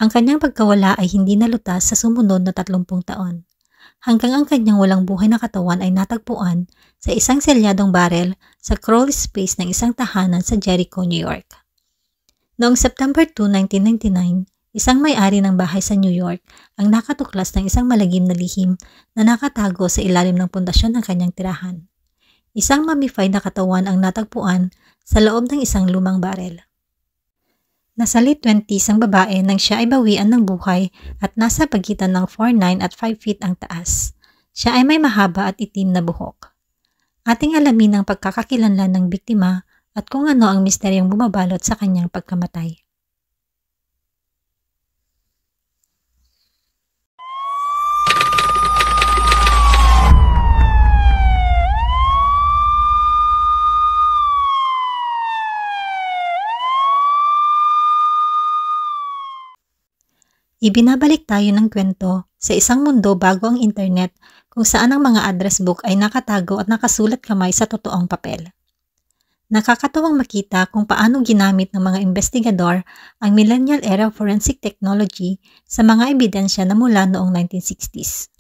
Ang kanyang pagkawala ay hindi nalutas sa sumunod na 30 taon, hanggang ang kanyang walang buhay na katawan ay natagpuan sa isang selyadong barel sa crawl space ng isang tahanan sa Jericho, New York. Noong September 2, 1999, isang may-ari ng bahay sa New York ang nakatuklas ng isang malagim na lihim na nakatago sa ilalim ng pundasyon ng kanyang tirahan. Isang mummified na katawan ang natagpuan sa loob ng isang lumang barel. Nasa late 20s ang babae nang siya ay bawian ng buhay at nasa pagitan ng 4'9" at 5 feet ang taas. Siya ay may mahaba at itim na buhok. Ating alamin ang pagkakakilanlan ng biktima at kung ano ang misteryong bumabalot sa kanyang pagkamatay. Ibinabalik tayo ng kwento sa isang mundo bago ang internet kung saan ang mga address book ay nakatago at nakasulat kamay sa totoong papel. Nakakatawang makita kung paano ginamit ng mga investigador ang millennial era forensic technology sa mga ebidensya na mula noong 1960s.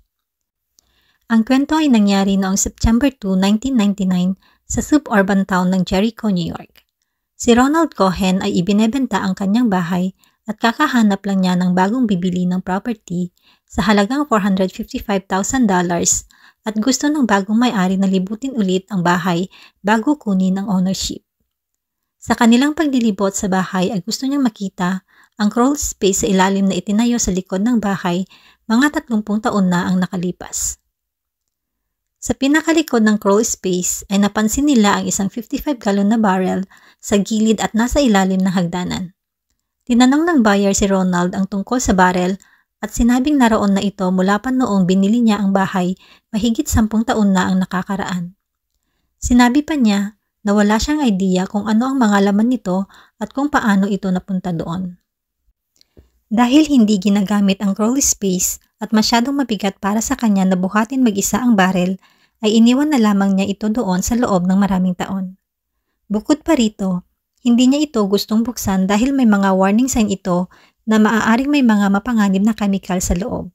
Ang kwento ay nangyari noong September 2, 1999 sa suburban town ng Jericho, New York. Si Ronald Cohen ay ibinebenta ang kanyang bahay at kakahanap lang niya ng bagong bibili ng property sa halagang $455,000 at gusto ng bagong may-ari na libutin ulit ang bahay bago kunin ang ownership. Sa kanilang paglilibot sa bahay ay gusto niyang makita ang crawl space sa ilalim na itinayo sa likod ng bahay mga 30 taon na ang nakalipas. Sa pinakalikod ng crawl space ay napansin nila ang isang 55-gallon na barrel sa gilid at nasa ilalim ng hagdanan. Tinanong ng buyer si Ronald ang tungkol sa barrel at sinabing naroon na ito mula pa noong binili niya ang bahay mahigit 10 taon na ang nakakaraan. Sinabi pa niya na wala siyang idea kung ano ang mga laman nito at kung paano ito napunta doon. Dahil hindi ginagamit ang crawl space at masyadong mabigat para sa kanya na buhatin mag-isa ang barrel, ay iniwan na lamang niya ito doon sa loob ng maraming taon. Bukod pa rito, hindi niya ito gustong buksan dahil may mga warning sign ito na maaaring may mga mapanganib na chemical sa loob.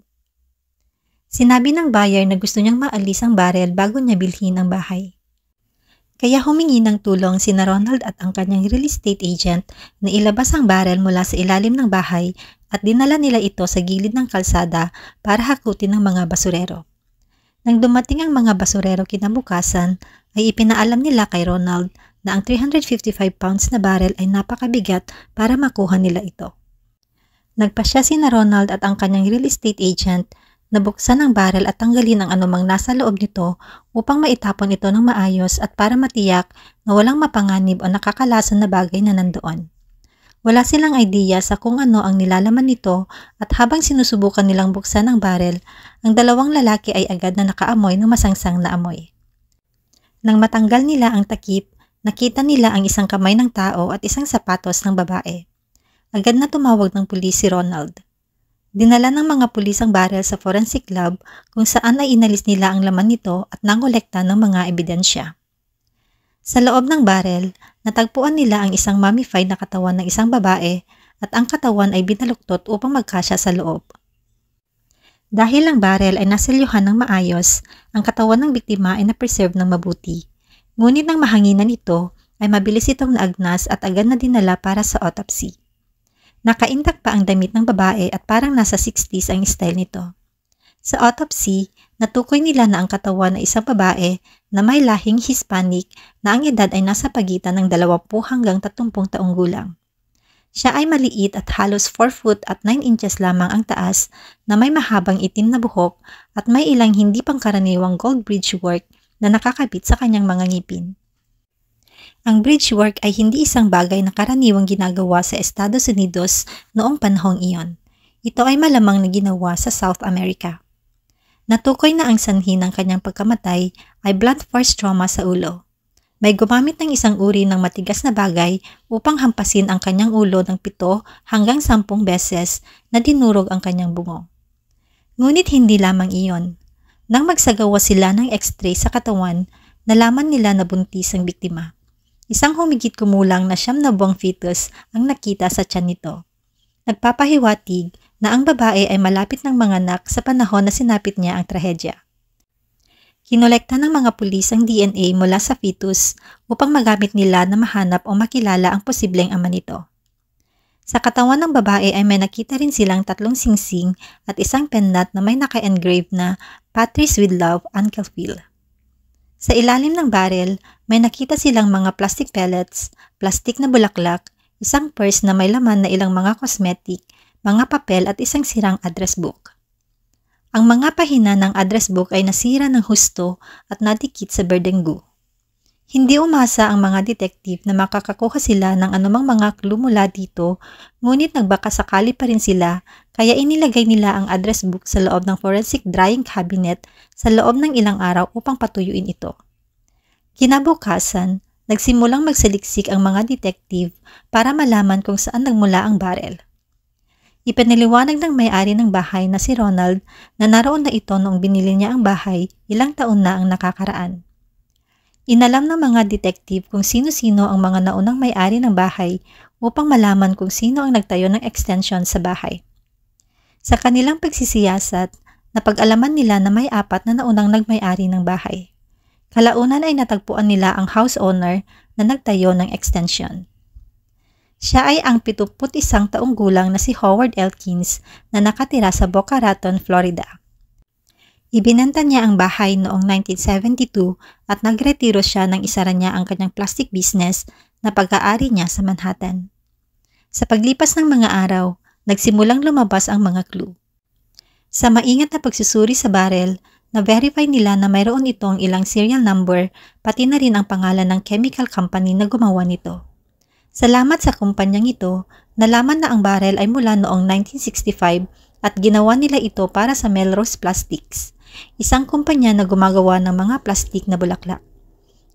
Sinabi ng buyer na gusto niyang maalis ang barrel bago niya bilhin ang bahay. Kaya humingi ng tulong sina Ronald at ang kanyang real estate agent na ilabas ang barrel mula sa ilalim ng bahay at dinala nila ito sa gilid ng kalsada para hakutin ng mga basurero. Nang dumating ang mga basurero kinabukasan, ay ipinaalam nila kay Ronald na ang 355 pounds na barrel ay napakabigat para makuha nila ito. Nagpasya sina Ronald at ang kanyang real estate agent na buksan ang barrel at tanggalin ang anumang nasa loob nito upang maitapon ito ng maayos at para matiyak na walang mapanganib o nakakalason na bagay na nandoon. Wala silang idea sa kung ano ang nilalaman nito at habang sinusubukan nilang buksan ang barrel, ang dalawang lalaki ay agad na nakaamoy ng masangsang na amoy. Nang matanggal nila ang takip, nakita nila ang isang kamay ng tao at isang sapatos ng babae. Agad na tumawag ng pulis si Ronald. Dinala ng mga pulis ang barrel sa forensic lab kung saan ay inalis nila ang laman nito at nangolekta ng mga ebidensya. Sa loob ng barrel, natagpuan nila ang isang mummified na katawan ng isang babae at ang katawan ay binaluktot upang magkasya sa loob. Dahil ang barrel ay naselyuhan ng maayos, ang katawan ng biktima ay na-preserve ng mabuti. Ngunit nang mahanginan ito, ay mabilis itong naagnas at agad na dinala para sa autopsy. Nakaintak pa ang damit ng babae at parang nasa 60s ang style nito. Sa autopsy, natukoy nila na ang katawan ng isang babae na may lahing Hispanic na ang edad ay nasa pagitan ng 20 hanggang 30 taong gulang. Siya ay maliit at halos 4 foot at 9 inches lamang ang taas na may mahabang itim na buhok at may ilang hindi pangkaraniwang gold bridge work na nakakabit sa kanyang mga ngipin. Ang bridge work ay hindi isang bagay na karaniwang ginagawa sa Estados Unidos noong panahong iyon. Ito ay malamang na ginawa sa South America. Natukoy na ang sanhi ng kanyang pagkamatay ay blunt force trauma sa ulo. May gumamit ng isang uri ng matigas na bagay upang hampasin ang kanyang ulo ng 7 hanggang 10 beses na dinurog ang kanyang bungo. Ngunit hindi lamang iyon. Nang magsagawa sila ng x-ray sa katawan, nalaman nila na buntis ang biktima. Isang humigit kumulang na 9 na buwang fetus ang nakita sa tiyan nito. nagpapahiwatig na ang babae ay malapit ng manganak sa panahon na sinapit niya ang trahedya. Kinolekta ng mga pulis ang DNA mula sa fetus upang magamit nila na mahanap o makilala ang posibleng ama nito. Sa katawan ng babae ay may nakita rin silang 3 singsing at isang pendant na may naka-engrave na Patrice with Love, Uncle Phil. Sa ilalim ng barrel, may nakita silang mga plastic pellets, plastic na bulaklak, isang purse na may laman na ilang mga cosmetic, mga papel at isang sirang address book. Ang mga pahina ng address book ay nasira ng husto at nadikit sa berdenggu. Hindi umasa ang mga detective na makakakuha sila ng anumang mga clue mula dito, ngunit nagbaka sakali pa rin sila kaya inilagay nila ang address book sa loob ng forensic drying cabinet sa loob ng ilang araw upang patuyuin ito. Kinabukasan, nagsimulang magsaliksik ang mga detective para malaman kung saan nagmula ang barrel. Ipinaliwanag ng may-ari ng bahay na si Ronald na naroon na ito noong binili niya ang bahay ilang taon na ang nakakaraan. Inalam ng mga detective kung sino-sino ang mga naunang may-ari ng bahay upang malaman kung sino ang nagtayo ng extension sa bahay. Sa kanilang pagsisiyasat, napag-alaman nila na may 4 na naunang nagmay-ari ng bahay. Kalaunan ay natagpuan nila ang house owner na nagtayo ng extension. Siya ay ang 71 taong gulang na si Howard Elkins na nakatira sa Boca Raton, Florida. Ibinenta niya ang bahay noong 1972 at nagretiro siya nang isara niya ang kanyang plastic business na pag-aari niya sa Manhattan. Sa paglipas ng mga araw, nagsimulang lumabas ang mga clue. Sa maingat na pagsusuri sa barrel, na-verify nila na mayroon itong ilang serial number pati na rin ang pangalan ng chemical company na gumawa nito. Salamat sa kumpanyang ito, nalaman na ang barrel ay mula noong 1965 at ginawa nila ito para sa Melrose Plastics, isang kumpanya na gumagawa ng mga plastik na bulaklak.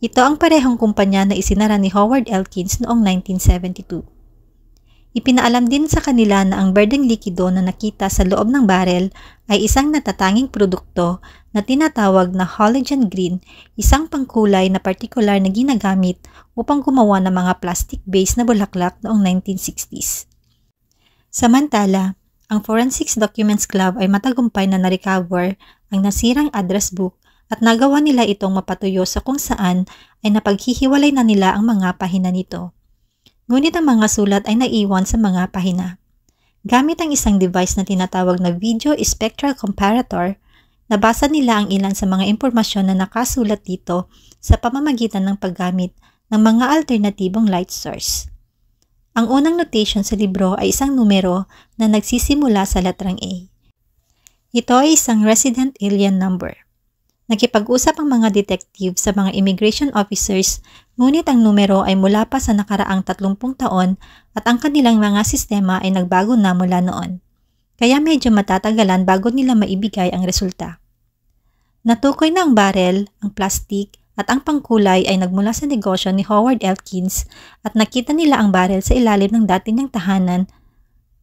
Ito ang parehong kumpanya na isinara ni Howard Elkins noong 1972. Ipinaalam din sa kanila na ang berdeng likido na nakita sa loob ng barrel ay isang natatanging produkto na tinatawag na halogen green, isang pangkulay na partikular na ginagamit upang gumawa ng mga plastic-based na bulaklak noong 1960s. Samantala, ang Forensics Documents Club ay matagumpay na na-recover ang nasirang address book at nagawa nila itong mapatuyo sa kung saan ay napaghihiwalay na nila ang mga pahina nito. Ngunit ang mga sulat ay naiwan sa mga pahina. Gamit ang isang device na tinatawag na Video Spectral Comparator, nabasa nila ang ilan sa mga impormasyon na nakasulat dito sa pamamagitan ng paggamit ng mga alternatibong light source. Ang unang notation sa libro ay isang numero na nagsisimula sa letrang A. Ito ay isang resident alien number. Nakipag-usap ang mga detective sa mga immigration officers, ngunit ang numero ay mula pa sa nakaraang 30 taon at ang kanilang mga sistema ay nagbago na mula noon. Kaya medyo matatagalan bago nila maibigay ang resulta. Natukoy na ang barrel, ang plastik, at ang pangkulay ay nagmula sa negosyo ni Howard Elkins at nakita nila ang barrel sa ilalim ng dati niyang tahanan.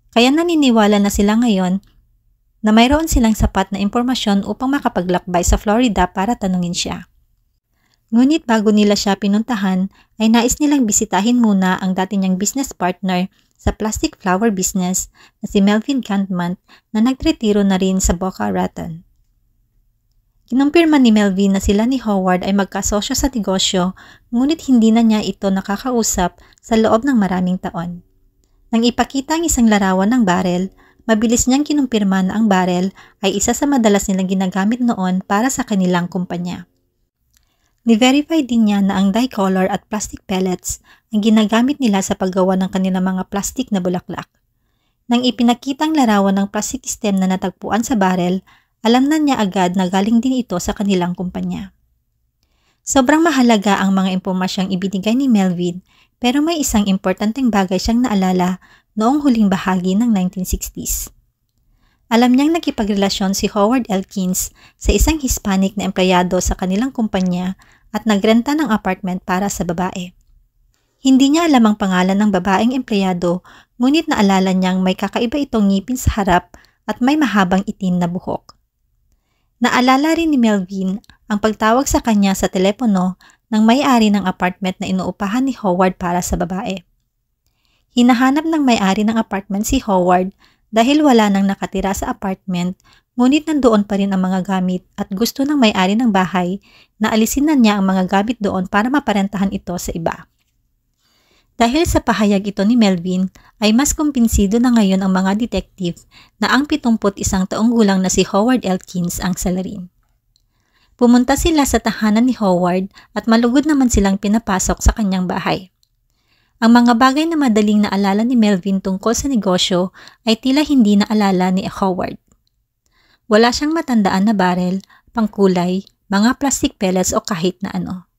Kaya naniniwala na sila ngayon na mayroon silang sapat na impormasyon upang makapaglakbay sa Florida para tanungin siya. Ngunit bago nila siya pinuntahan, ay nais nilang bisitahin muna ang dati niyang business partner sa plastic flower business na si Melvin Cantman na nagretiro na rin sa Boca Raton. Kinumpirma ni Melvin na sila ni Howard ay magkasosyo sa negosyo, ngunit hindi na niya ito nakakausap sa loob ng maraming taon. Nang ipakita ang isang larawan ng barrel, mabilis niyang kinumpirma na ang barrel ay isa sa madalas nilang ginagamit noon para sa kanilang kumpanya. Ni-verify din niya na ang dye-color at plastic pellets ang ginagamit nila sa paggawa ng kanilang mga plastic na bulaklak. Nang ipinakita ang larawan ng plastic stem na natagpuan sa barrel, alam na niya agad na galing din ito sa kanilang kumpanya. Sobrang mahalaga ang mga impormasyong ibinigay ni Melvin, pero may isang importanteng bagay siyang naalala noong huling bahagi ng 1960s. Alam niyang nakipagrelasyon si Howard Elkins sa isang Hispanic na empleyado sa kanilang kumpanya at nagrenta ng apartment para sa babae. Hindi niya alam ang pangalan ng babaeng empleyado, ngunit naalala niyang may kakaiba itong ngipin sa harap at may mahabang itim na buhok. Naalala rin ni Melvin ang pagtawag sa kanya sa telepono ng may-ari ng apartment na inuupahan ni Howard para sa babae. Hinahanap ng may-ari ng apartment si Howard dahil wala nang nakatira sa apartment, ngunit nandoon pa rin ang mga gamit at gusto ng may-ari ng bahay na alisin na niya ang mga gamit doon para maparentahan ito sa iba. Dahil sa pahayag ito ni Melvin, ay mas kumbinsido na ngayon ang mga detective na ang 71 taong gulang na si Howard Elkins ang salarin. Pumunta sila sa tahanan ni Howard at malugod naman silang pinapasok sa kanyang bahay. Ang mga bagay na madaling naalala ni Melvin tungkol sa negosyo ay tila hindi naalala ni Howard. Wala siyang matandaan na barel, pangkulay, mga plastic pellets o kahit na ano.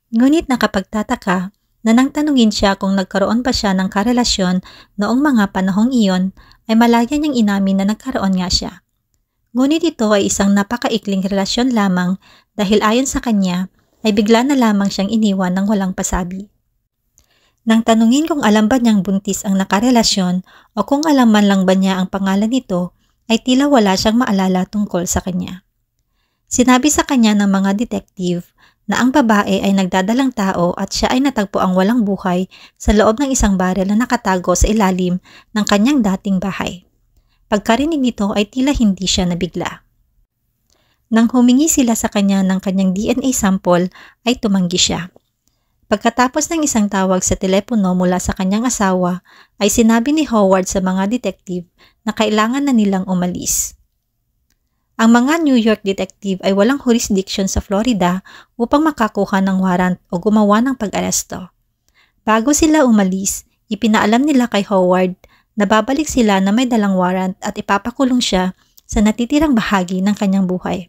Ngunit nakapagtataka na nang tanungin siya kung nagkaroon pa siya ng karelasyon noong mga panahong iyon, ay malaya niyang inamin na nagkaroon nga siya. Ngunit ito ay isang napakaikling relasyon lamang dahil ayon sa kanya ay bigla na lamang siyang iniwan ng walang pasabi. Nang tanungin kung alam ba niyang buntis ang nakarelasyon o kung alam man lang ba niya ang pangalan nito, ay tila wala siyang maalala tungkol sa kanya. Sinabi sa kanya ng mga detective na ang babae ay nagdadalang tao at siya ay natagpo ang walang buhay sa loob ng isang barel na nakatago sa ilalim ng kanyang dating bahay. Pagkarinig nito ay tila hindi siya nabigla. Nang humingi sila sa kanya ng kanyang DNA sample ay tumanggi siya. Pagkatapos ng isang tawag sa telepono mula sa kanyang asawa ay sinabi ni Howard sa mga detective na kailangan na nilang umalis. Ang mga New York detective ay walang jurisdiction sa Florida upang makakuha ng warrant o gumawa ng pag-aresto. Bago sila umalis, ipinaalam nila kay Howard na babalik sila na may dalang warrant at ipapakulong siya sa natitirang bahagi ng kanyang buhay.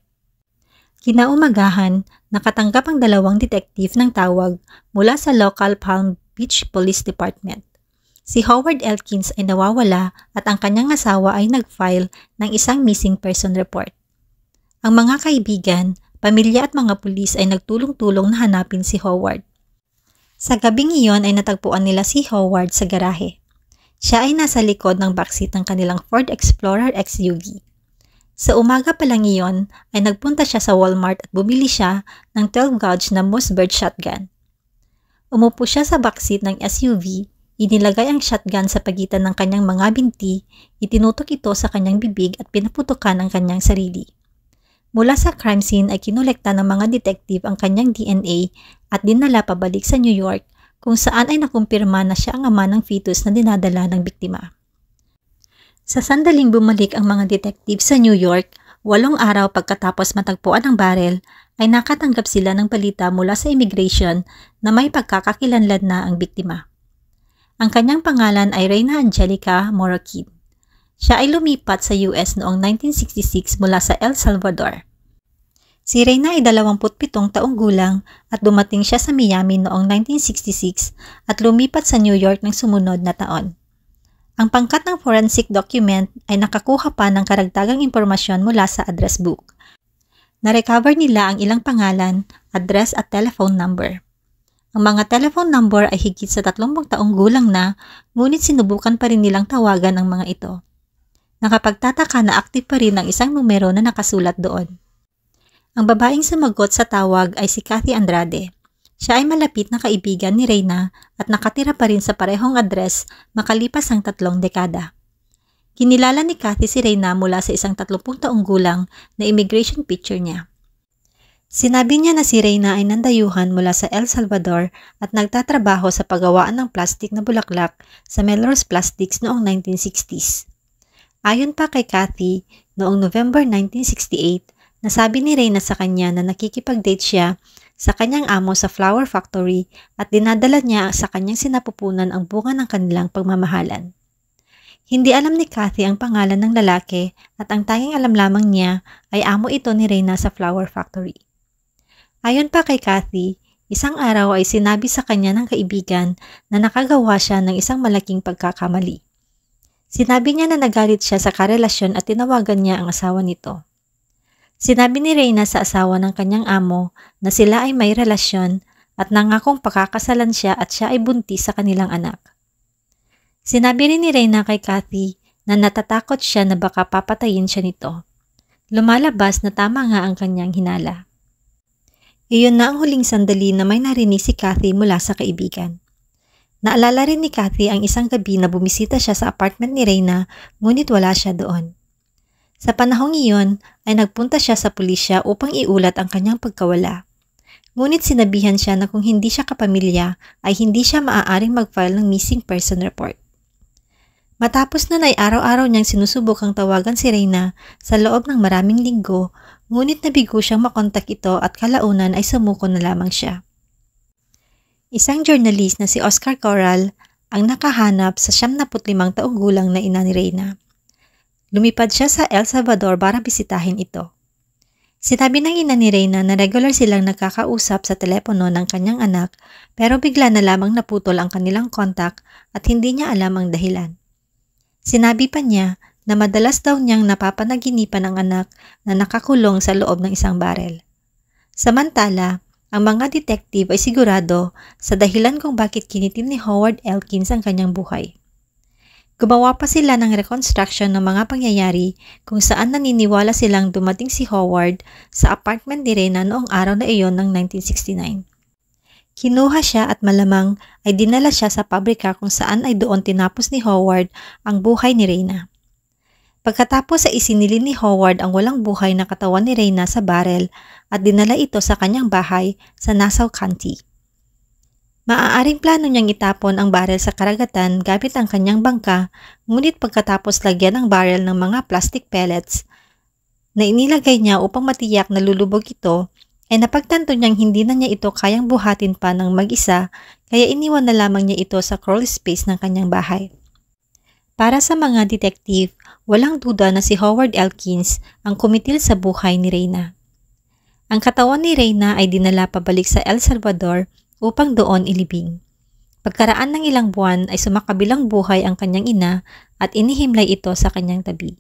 Kinaumagahan, nakatanggap ang dalawang detective ng tawag mula sa local Palm Beach Police Department. Si Howard Elkins ay nawawala at ang kanyang asawa ay nag-file ng isang missing person report. Ang mga kaibigan, pamilya at mga pulis ay nagtulong-tulong na hanapin si Howard. Sa gabing iyon ay natagpuan nila si Howard sa garahe. Siya ay nasa likod ng backseat ng kanilang Ford Explorer SUV. Sa umaga pa lang iyon ay nagpunta siya sa Walmart at bumili siya ng 12-gauge na Mossberg shotgun. Umupo siya sa backseat ng SUV, inilagay ang shotgun sa pagitan ng kanyang mga binti, itinutok ito sa kanyang bibig at pinaputukan ang kanyang sarili. Mula sa crime scene ay kinolekta ng mga detective ang kanyang DNA at dinala pabalik sa New York kung saan ay nakumpirma na siya ang ama ng fetus na dinadala ng biktima. Sa sandaling bumalik ang mga detective sa New York, 8 araw pagkatapos matagpuan ang barel, ay nakatanggap sila ng balita mula sa immigration na may pagkakakilanlan na ang biktima. Ang kanyang pangalan ay Reyna Angelica Morocid. Siya ay lumipat sa US noong 1966 mula sa El Salvador. Si Reyna ay 27 taong gulang at dumating siya sa Miami noong 1966 at lumipat sa New York ng sumunod na taon. Ang pangkat ng forensic document ay nakakuha pa ng karagdagang impormasyon mula sa address book. Na-recover nila ang ilang pangalan, address at telephone number. Ang mga telephone number ay higit sa 30 taong gulang na, ngunit sinubukan pa rin nilang tawagan ang mga ito. Nakapagtataka na active pa rin ang isang numero na nakasulat doon. Ang babaeng sumagot sa tawag ay si Kathy Andrade. Siya ay malapit na kaibigan ni Reyna at nakatira pa rin sa parehong address makalipas ang 3 dekada. Kinilala ni Kathy si Reyna mula sa isang 30 taong gulang na immigration picture niya. Sinabi niya na si Reyna ay nandayuhan mula sa El Salvador at nagtatrabaho sa paggawaan ng plastik na bulaklak sa Melrose Plastics noong 1960s. Ayon pa kay Kathy, noong November 1968, nasabi ni Reyna sa kanya na nakikipag-date siya sa kanyang amo sa flower factory at dinadala niya sa kanyang sinapupunan ang bunga ng kanilang pagmamahalan. Hindi alam ni Kathy ang pangalan ng lalaki at ang tanging alam lamang niya ay amo ito ni Reyna sa flower factory. Ayon pa kay Kathy, isang araw ay sinabi sa kanya ng kaibigan na nakagawa siya ng isang malaking pagkakamali. Sinabi niya na nagalit siya sa karelasyon at tinawagan niya ang asawa nito. Sinabi ni Reyna sa asawa ng kanyang amo na sila ay may relasyon at nangakong pakakasalan siya at siya ay buntis sa kanilang anak. Sinabi rin ni Reyna kay Kathy na natatakot siya na baka papatayin siya nito. Lumalabas na tama nga ang kanyang hinala. Iyon na ang huling sandali na may narinig si Kathy mula sa kaibigan. Naalala rin ni Kathy ang isang gabi na bumisita siya sa apartment ni Reyna ngunit wala siya doon. Sa panahong iyon ay nagpunta siya sa pulisya upang iulat ang kanyang pagkawala. Ngunit sinabihan siya na kung hindi siya kapamilya ay hindi siya maaaring mag-file ng missing person report. Matapos na ay araw-araw niyang sinusubukang tawagan si Reyna sa loob ng maraming linggo, ngunit nabigo siyang makontak ito at kalaunan ay sumuko na lamang siya. Isang journalist na si Oscar Corral ang nakahanap sa 75 taong gulang na ina ni Reyna. Lumipad siya sa El Salvador para bisitahin ito. Sinabi ng ina ni Reyna na regular silang nagkakausap sa telepono ng kanyang anak pero bigla na lamang naputol ang kanilang kontak at hindi niya alam ang dahilan. Sinabi pa niya na madalas daw niyang napapanaginipan ang anak na nakakulong sa loob ng isang barel. Samantala, ang mga detective ay sigurado sa dahilan kung bakit kinitil ni Howard Elkins ang kanyang buhay. Gumawa pa sila ng reconstruction ng mga pangyayari kung saan naniniwala silang dumating si Howard sa apartment ni Reyna noong araw na iyon ng 1969. Kinuha siya at malamang ay dinala siya sa pabrika kung saan ay doon tinapos ni Howard ang buhay ni Reyna. Pagkatapos ay isinilin ni Howard ang walang buhay na katawan ni Reyna sa barel at dinala ito sa kanyang bahay sa Nassau County. Maaaring plano niyang itapon ang barel sa karagatan gamit ang kanyang bangka, ngunit pagkatapos lagyan ang barel ng mga plastic pellets na inilagay niya upang matiyak na lulubog ito, ay napagtanto niyang hindi na niya ito kayang buhatin pa ng mag-isa kaya iniwan na lamang niya ito sa crawl space ng kanyang bahay. Para sa mga detective, walang duda na si Howard Elkins ang kumitil sa buhay ni Reyna. Ang katawan ni Reyna ay dinala pabalik sa El Salvador upang doon ilibing. Pagkaraan ng ilang buwan ay sumakabilang buhay ang kanyang ina at inihimlay ito sa kanyang tabi.